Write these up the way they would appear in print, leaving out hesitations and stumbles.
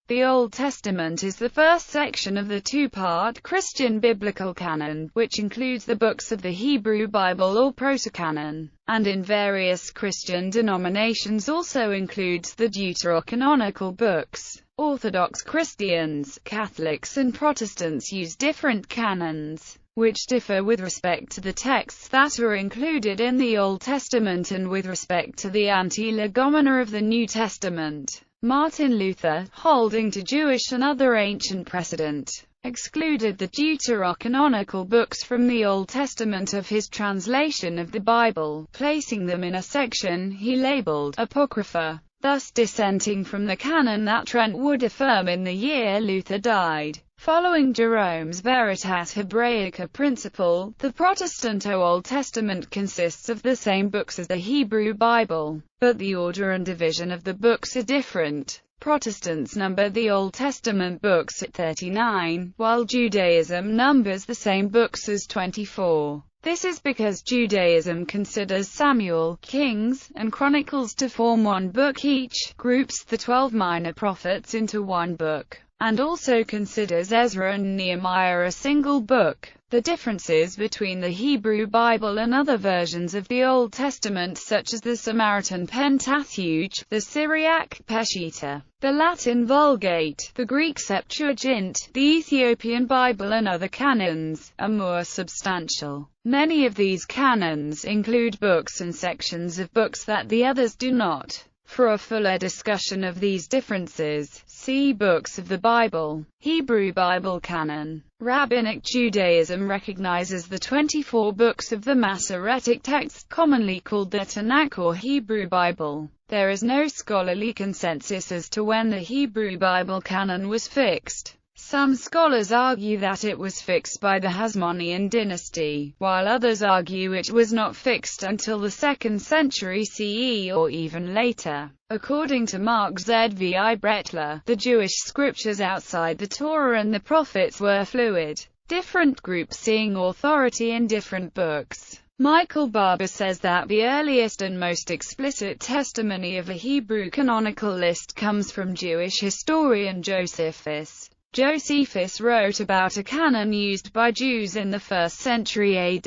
The Old Testament is the first section of the two-part Christian biblical canon, which includes the books of the Hebrew Bible or Proto-Canon, and in various Christian denominations also includes the deuterocanonical books. Orthodox Christians, Catholics and Protestants use different canons, which differ with respect to the texts that are included in the Old Testament and with respect to the anti-legomena of the New Testament. Martin Luther, holding to Jewish and other ancient precedent, excluded the deuterocanonical books from the Old Testament of his translation of the Bible, placing them in a section he labeled Apocrypha, thus dissenting from the canon that Trent would affirm in the year Luther died. Following Jerome's Veritas Hebraica principle, the Protestant Old Testament consists of the same books as the Hebrew Bible, but the order and division of the books are different. Protestants number the Old Testament books at 39, while Judaism numbers the same books as 24. This is because Judaism considers Samuel, Kings, and Chronicles to form one book each, groups the 12 minor prophets into one book, and also considers Ezra and Nehemiah a single book. The differences between the Hebrew Bible and other versions of the Old Testament, such as the Samaritan Pentateuch, the Syriac Peshitta, the Latin Vulgate, the Greek Septuagint, the Ethiopian Bible and other canons, are more substantial. Many of these canons include books and sections of books that the others do not. For a fuller discussion of these differences, see Books of the Bible. Hebrew Bible Canon. Rabbinic Judaism recognizes the 24 books of the Masoretic text, commonly called the Tanakh or Hebrew Bible. There is no scholarly consensus as to when the Hebrew Bible canon was fixed. Some scholars argue that it was fixed by the Hasmonean dynasty, while others argue it was not fixed until the 2nd century CE or even later. According to Mark Z. V. I. Bretler, the Jewish scriptures outside the Torah and the prophets were fluid, different groups seeing authority in different books. Michael Barber says that the earliest and most explicit testimony of a Hebrew canonical list comes from Jewish historian Josephus. Josephus wrote about a canon used by Jews in the 1st century AD.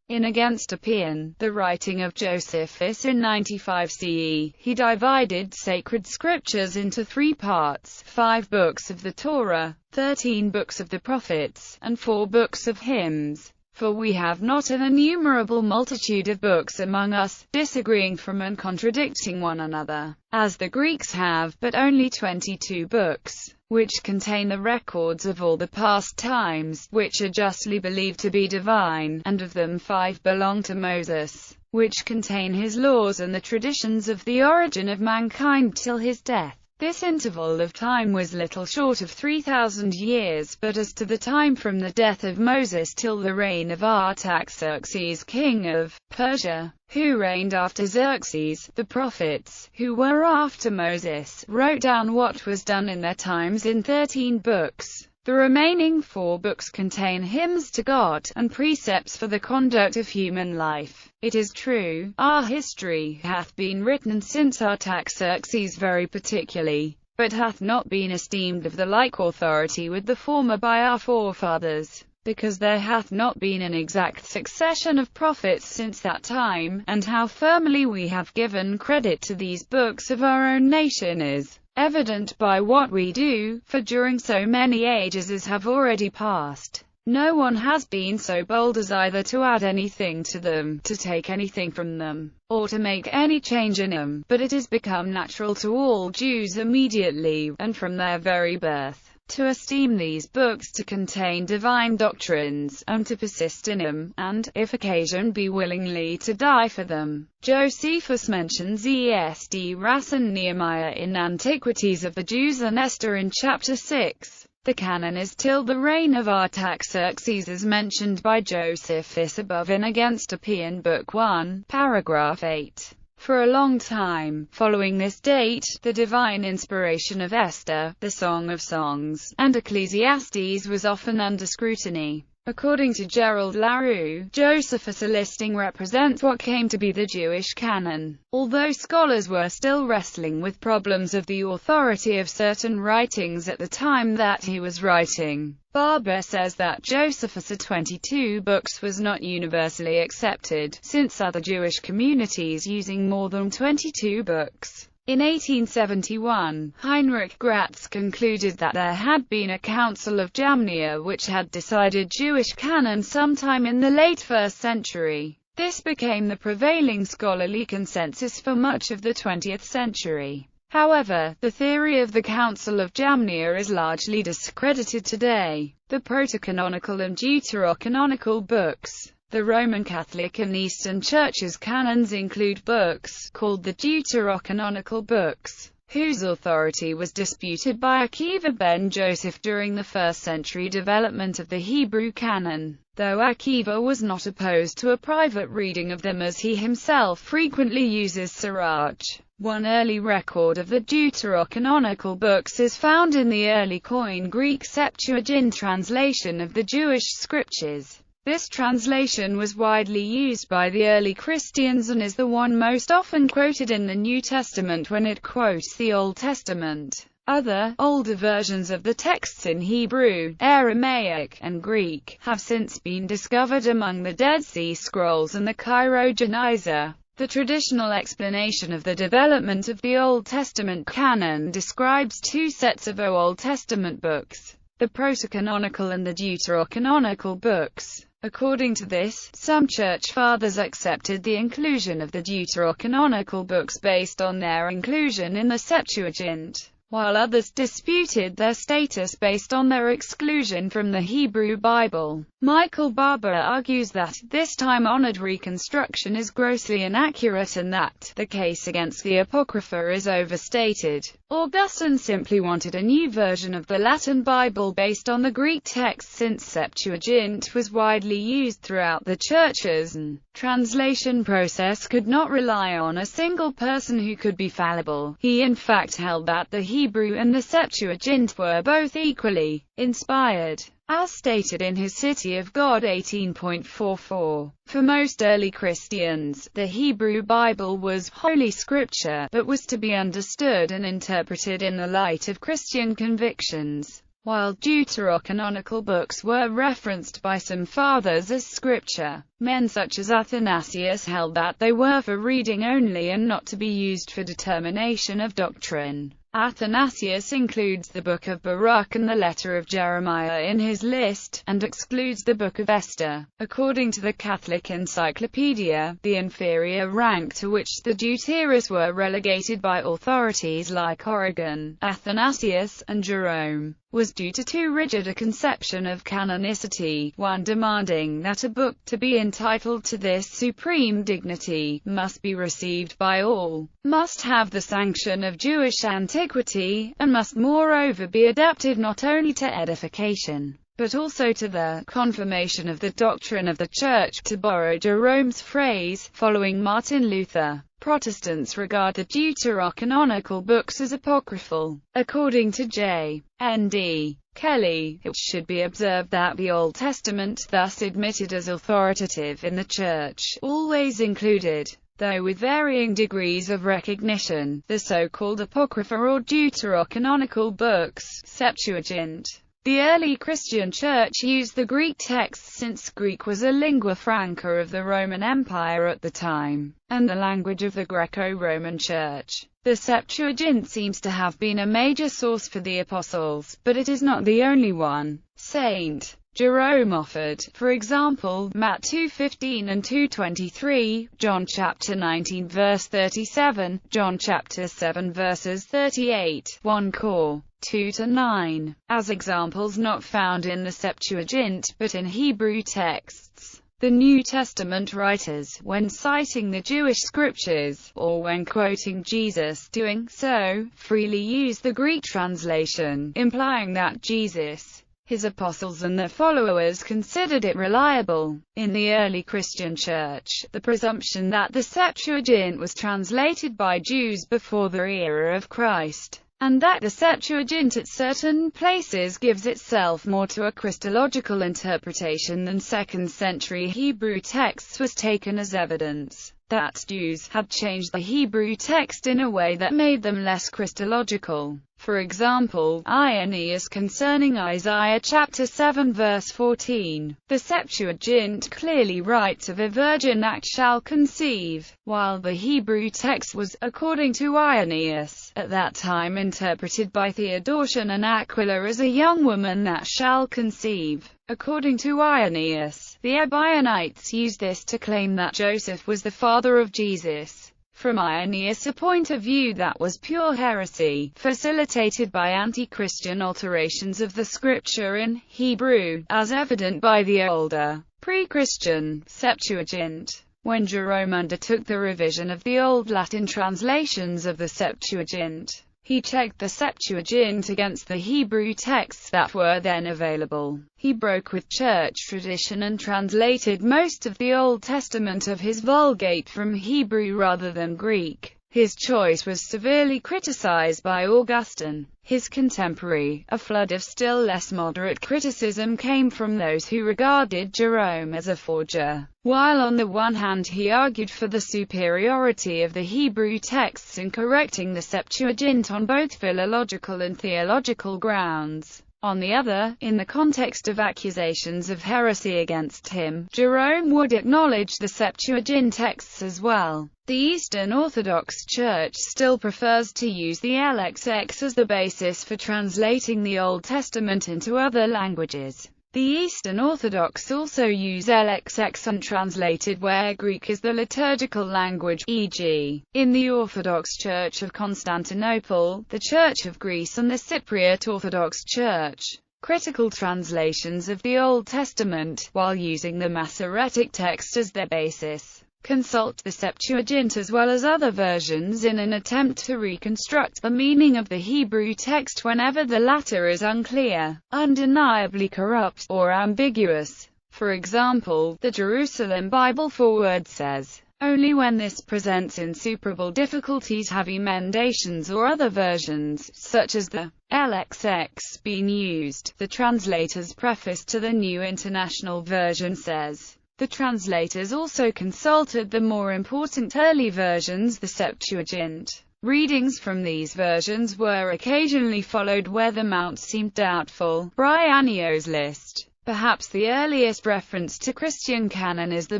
In Against Oppian, the writing of Josephus in 95 CE, he divided sacred scriptures into 3 parts, 5 books of the Torah, 13 books of the prophets, and 4 books of hymns. For we have not an innumerable multitude of books among us, disagreeing from and contradicting one another, as the Greeks have, but only 22 books, which contain the records of all the past times, which are justly believed to be divine, and of them 5 belong to Moses, which contain his laws and the traditions of the origin of mankind till his death. This interval of time was little short of 3,000 years, but as to the time from the death of Moses till the reign of Artaxerxes king of Persia, who reigned after Xerxes, the prophets, who were after Moses, wrote down what was done in their times in 13 books. The remaining 4 books contain hymns to God, and precepts for the conduct of human life. It is true, our history hath been written since Artaxerxes very particularly, but hath not been esteemed of the like authority with the former by our forefathers, because there hath not been an exact succession of prophets since that time, and how firmly we have given credit to these books of our own nation is evident by what we do, for during so many ages as have already passed, no one has been so bold as either to add anything to them, to take anything from them, or to make any change in them, but it has become natural to all Jews immediately, and from their very birth, to esteem these books to contain divine doctrines, and to persist in them, and, if occasion be, willingly to die for them. Josephus mentions Esdras and Nehemiah in Antiquities of the Jews and Esther in chapter 6. The canon is till the reign of Artaxerxes as mentioned by Josephus above in Against Oppian Book 1, paragraph 8. For a long time, following this date, the divine inspiration of Esther, the Song of Songs, and Ecclesiastes was often under scrutiny. According to Gerald LaRue, Josephus' listing represents what came to be the Jewish canon. Although scholars were still wrestling with problems of the authority of certain writings at the time that he was writing, Barber says that Josephus' 22 books was not universally accepted, since other Jewish communities using more than 22 books. In 1871, Heinrich Gratz concluded that there had been a Council of Jamnia which had decided Jewish canon sometime in the late 1st century. This became the prevailing scholarly consensus for much of the 20th century. However, the theory of the Council of Jamnia is largely discredited today. The protocanonical and deuterocanonical books. The Roman Catholic and Eastern Churches' canons include books, called the deuterocanonical books, whose authority was disputed by Akiva ben Joseph during the 1st century development of the Hebrew canon, though Akiva was not opposed to a private reading of them as he himself frequently uses sirach. One early record of the deuterocanonical books is found in the early Koine Greek Septuagint translation of the Jewish scriptures. This translation was widely used by the early Christians and is the one most often quoted in the New Testament when it quotes the Old Testament. Other, older versions of the texts in Hebrew, Aramaic, and Greek, have since been discovered among the Dead Sea Scrolls and the Cairo Geniza. The traditional explanation of the development of the Old Testament canon describes two sets of Old Testament books, the protocanonical and the deuterocanonical books. According to this, some church fathers accepted the inclusion of the deuterocanonical books based on their inclusion in the Septuagint, while others disputed their status based on their exclusion from the Hebrew Bible. Michael Barber argues that this time-honored reconstruction is grossly inaccurate and that the case against the Apocrypha is overstated. Augustine simply wanted a new version of the Latin Bible based on the Greek text since Septuagint was widely used throughout the churches and translation process could not rely on a single person who could be fallible. He in fact held that the Hebrew and the Septuagint were both equally inspired, as stated in his City of God 18.44. For most early Christians, the Hebrew Bible was Holy Scripture, but was to be understood and interpreted in the light of Christian convictions, while deuterocanonical books were referenced by some fathers as Scripture. Men such as Athanasius held that they were for reading only and not to be used for determination of doctrine. Athanasius includes the Book of Baruch and the letter of Jeremiah in his list, and excludes the Book of Esther. According to the Catholic Encyclopedia, the inferior rank to which the Deuteros were relegated by authorities like Origen, Athanasius, and Jerome was due to too rigid a conception of canonicity, one demanding that a book, to be entitled to this supreme dignity, must be received by all, must have the sanction of Jewish antiquity, and must moreover be adapted not only to edification, but also to the confirmation of the doctrine of the Church. To borrow Jerome's phrase, following Martin Luther, Protestants regard the deuterocanonical books as apocryphal. According to J. N. D. Kelly, it should be observed that the Old Testament, thus admitted as authoritative in the Church, always included, though with varying degrees of recognition, the so-called Apocrypha or deuterocanonical books, Septuagint. The early Christian Church used the Greek texts since Greek was a lingua franca of the Roman Empire at the time, and the language of the Greco-Roman Church. The Septuagint seems to have been a major source for the Apostles, but it is not the only one. St. Jerome offered, for example, Matt 2:15 and 2:23, John chapter 19 verse 37, John chapter 7 verses 38, 1 Cor. 2-9, as examples not found in the Septuagint, but in Hebrew texts. The New Testament writers, when citing the Jewish scriptures, or when quoting Jesus doing so, freely use the Greek translation, implying that Jesus, his apostles and their followers considered it reliable. In the early Christian Church, the presumption that the Septuagint was translated by Jews before the era of Christ and that the Septuagint at certain places gives itself more to a Christological interpretation than 2nd century Hebrew texts was taken as evidence that Jews had changed the Hebrew text in a way that made them less Christological. For example, Irenaeus concerning Isaiah chapter 7 verse 14, the Septuagint clearly writes of a virgin that shall conceive, while the Hebrew text was, according to Irenaeus, at that time interpreted by Theodotion and Aquila as a young woman that shall conceive. According to Irenaeus, the Ebionites used this to claim that Joseph was the father of Jesus. From Irenaeus, a point of view that was pure heresy, facilitated by anti-Christian alterations of the scripture in Hebrew, as evident by the older, pre-Christian Septuagint. When Jerome undertook the revision of the Old Latin translations of the Septuagint, he checked the Septuagint against the Hebrew texts that were then available. He broke with church tradition and translated most of the Old Testament of his Vulgate from Hebrew rather than Greek. His choice was severely criticized by Augustine, his contemporary. A flood of still less moderate criticism came from those who regarded Jerome as a forger. While on the one hand he argued for the superiority of the Hebrew texts in correcting the Septuagint on both philological and theological grounds, on the other, in the context of accusations of heresy against him, Jerome would acknowledge the Septuagint texts as well. The Eastern Orthodox Church still prefers to use the LXX as the basis for translating the Old Testament into other languages. The Eastern Orthodox also use LXX untranslated where Greek is the liturgical language, e.g., in the Orthodox Church of Constantinople, the Church of Greece and the Cypriot Orthodox Church. Critical translations of the Old Testament, while using the Masoretic text as their basis, consult the Septuagint as well as other versions in an attempt to reconstruct the meaning of the Hebrew text whenever the latter is unclear, undeniably corrupt, or ambiguous. For example, the Jerusalem Bible Forward says, "Only when this presents insuperable difficulties have emendations or other versions, such as the LXX, been used." The translator's preface to the New International Version says, the translators also consulted the more important early versions, the Septuagint. Readings from these versions were occasionally followed where the mount seemed doubtful. Braianios list. Perhaps the earliest reference to Christian canon is the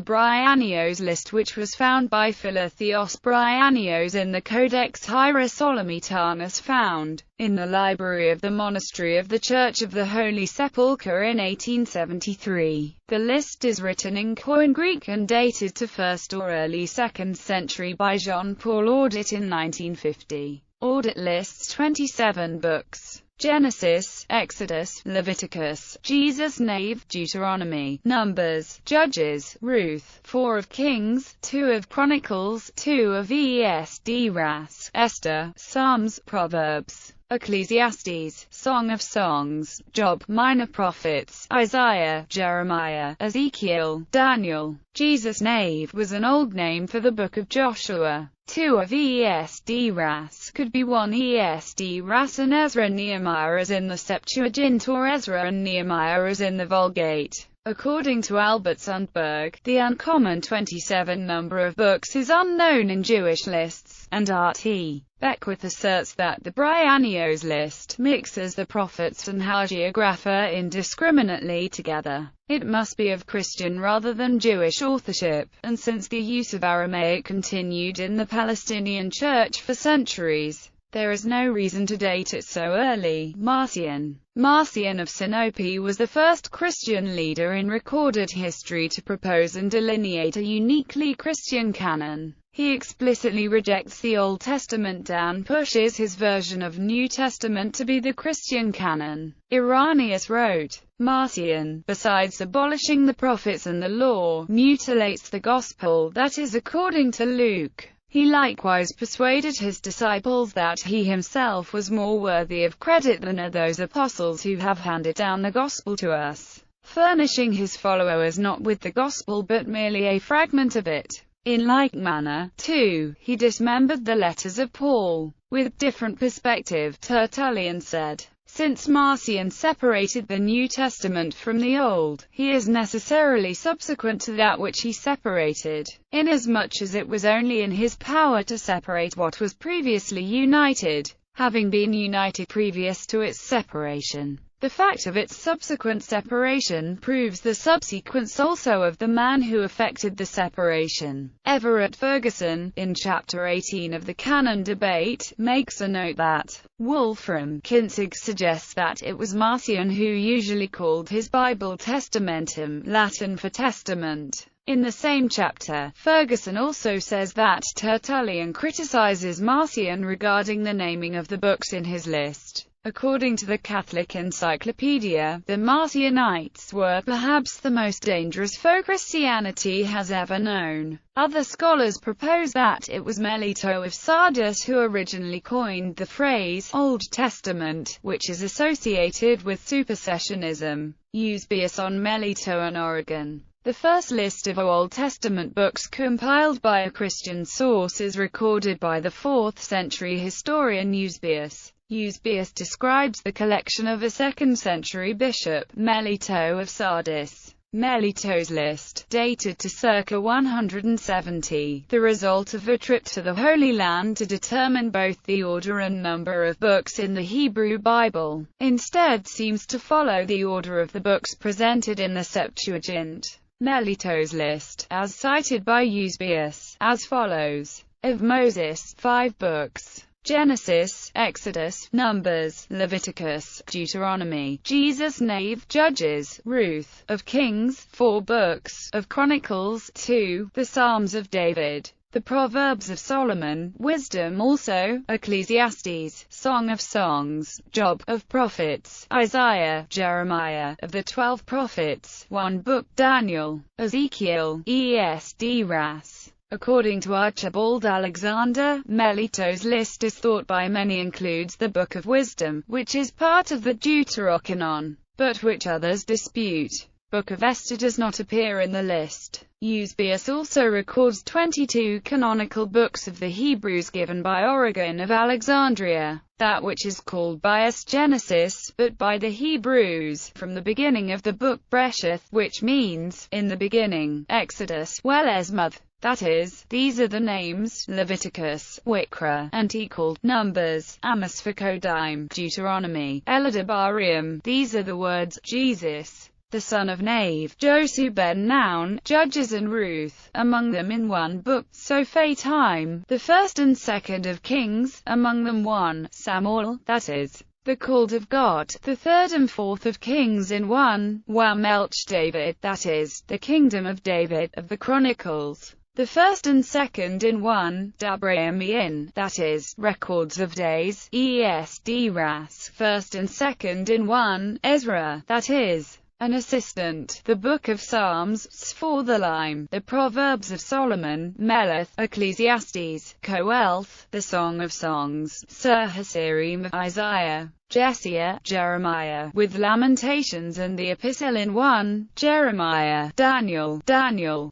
Braianios list, which was found by Philotheos Braianios in the Codex Hierosolymitanos found in the library of the monastery of the Church of the Holy Sepulchre in 1873. The list is written in Koine Greek and dated to 1st or early 2nd century by Jean-Paul Audit in 1950. Audit lists 27 books: Genesis, Exodus, Leviticus, Jesus' Nave, Deuteronomy, Numbers, Judges, Ruth, 4 of Kings, 2 of Chronicles, 2 of Esdras, Esther, Psalms, Proverbs, Ecclesiastes, Song of Songs, Job, Minor Prophets, Isaiah, Jeremiah, Ezekiel, Daniel. Jesus' Nave was an old name for the Book of Joshua. 2 of Esdras could be 1 Esdras and Ezra Nehemiah as in the Septuagint, or Ezra and Nehemiah as in the Vulgate. According to Albert Sundberg, the uncommon 27 number of books is unknown in Jewish lists, and R.T. Beckwith asserts that the Braianios list mixes the prophets and hagiographa indiscriminately together. It must be of Christian rather than Jewish authorship, and since the use of Aramaic continued in the Palestinian Church for centuries, there is no reason to date it so early. Marcion of Sinope was the first Christian leader in recorded history to propose and delineate a uniquely Christian canon. He explicitly rejects the Old Testament and pushes his version of New Testament to be the Christian canon. Irenaeus wrote, Marcion, besides abolishing the prophets and the law, mutilates the gospel, that is according to Luke. He likewise persuaded his disciples that he himself was more worthy of credit than are those apostles who have handed down the gospel to us, furnishing his followers not with the gospel but merely a fragment of it. In like manner, too, he dismembered the letters of Paul. With different perspective, Tertullian said, since Marcion separated the New Testament from the Old, he is necessarily subsequent to that which he separated, inasmuch as it was only in his power to separate what was previously united, having been united previous to its separation. The fact of its subsequent separation proves the subsequence also of the man who effected the separation. Everett Ferguson, in Chapter 18 of the Canon Debate, makes a note that Wolfram Kinzig suggests that it was Marcion who usually called his Bible testamentum, Latin for testament. In the same chapter, Ferguson also says that Tertullian criticizes Marcion regarding the naming of the books in his list. According to the Catholic Encyclopedia, the Marcionites were perhaps the most dangerous foe Christianity has ever known. Other scholars propose that it was Melito of Sardis who originally coined the phrase Old Testament, which is associated with supersessionism. Eusebius on Melito and Oregon. The first list of Old Testament books compiled by a Christian source is recorded by the 4th century historian Eusebius. Eusebius describes the collection of a 2nd century bishop, Melito of Sardis. Melito's list, dated to circa 170, the result of a trip to the Holy Land to determine both the order and number of books in the Hebrew Bible, instead seems to follow the order of the books presented in the Septuagint. Melito's list, as cited by Eusebius, as follows. Of Moses, 5 books. Genesis, Exodus, Numbers, Leviticus, Deuteronomy, Jesus, Nave, Judges, Ruth. Of Kings, 4 books. Of Chronicles, 2. The Psalms of David. The Proverbs of Solomon, Wisdom also, Ecclesiastes, Song of Songs, Job. Of Prophets, Isaiah, Jeremiah. Of the 12 prophets, 1 book. Daniel, Ezekiel, Esdras. According to Archibald Alexander, Melito's list is thought by many includes the Book of Wisdom, which is part of the Deuterocanon, but which others dispute. Book of Esther does not appear in the list. Eusebius also records 22 canonical books of the Hebrews given by Origen of Alexandria, that which is called by us Genesis, but by the Hebrews, from the beginning of the book Bereshith, which means, in the beginning, Exodus, Welesmuth. That is, these are the names, Leviticus, Wikra, and called Numbers, Amos for Kodim, Deuteronomy, Elidabarium. These are the words, Jesus, the son of Nave, Josu ben Noun, Judges and Ruth, among them in 1 book, Sophatim, the 1st and 2nd of Kings, among them 1 Samuel, that is, the called of God, the 3rd and 4th of Kings in 1 Wamelch David, that is, the kingdom of David, of the Chronicles. The 1st and 2nd in 1 Dabraimian, that is, Records of Days, Esdras, 1st and 2nd in 1 Ezra, that is, an assistant, the Book of Psalms, Sforthalim, the Proverbs of Solomon, Meleth, Ecclesiastes, Koelth, the Song of Songs, Sir Hasirim, Isaiah, Jesiah, Jeremiah, with Lamentations and the Epistle in 1 Jeremiah, Daniel,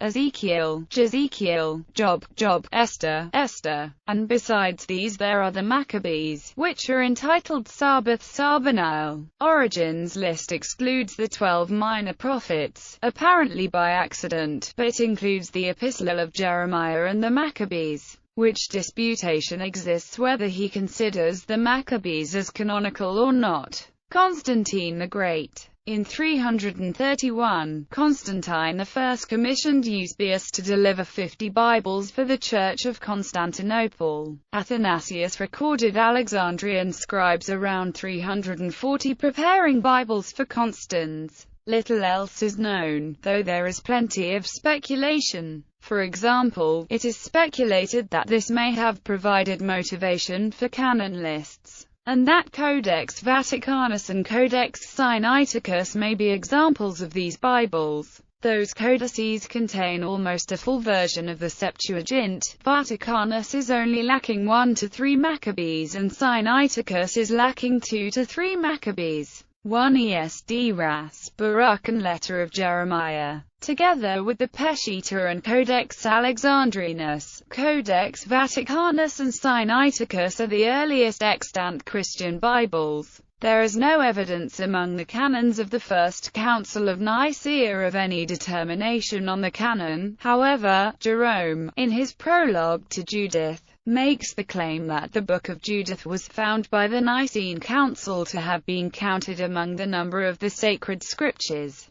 Ezekiel, Jezekiel, Job, Esther, and besides these there are the Maccabees, which are entitled Sabbath Sarbanile. Origen's list excludes the 12 minor prophets, apparently by accident, but includes the Epistle of Jeremiah and the Maccabees, which disputation exists whether he considers the Maccabees as canonical or not. Constantine the Great. In 331, Constantine I commissioned Eusebius to deliver 50 Bibles for the Church of Constantinople. Athanasius recorded Alexandrian scribes around 340 preparing Bibles for Constans. Little else is known, though there is plenty of speculation. For example, it is speculated that this may have provided motivation for canon lists, and that Codex Vaticanus and Codex Sinaiticus may be examples of these Bibles. Those codices contain almost a full version of the Septuagint. Vaticanus is only lacking 1 to 3 Maccabees and Sinaiticus is lacking 2 to 3 Maccabees. 1 ESD Ras, Baruch and Letter of Jeremiah, together with the Peshitta and Codex Alexandrinus, Codex Vaticanus and Sinaiticus are the earliest extant Christian Bibles. There is no evidence among the canons of the First Council of Nicaea of any determination on the canon. However, Jerome, in his prologue to Judith, makes the claim that the Book of Judith was found by the Nicene Council to have been counted among the number of the sacred scriptures.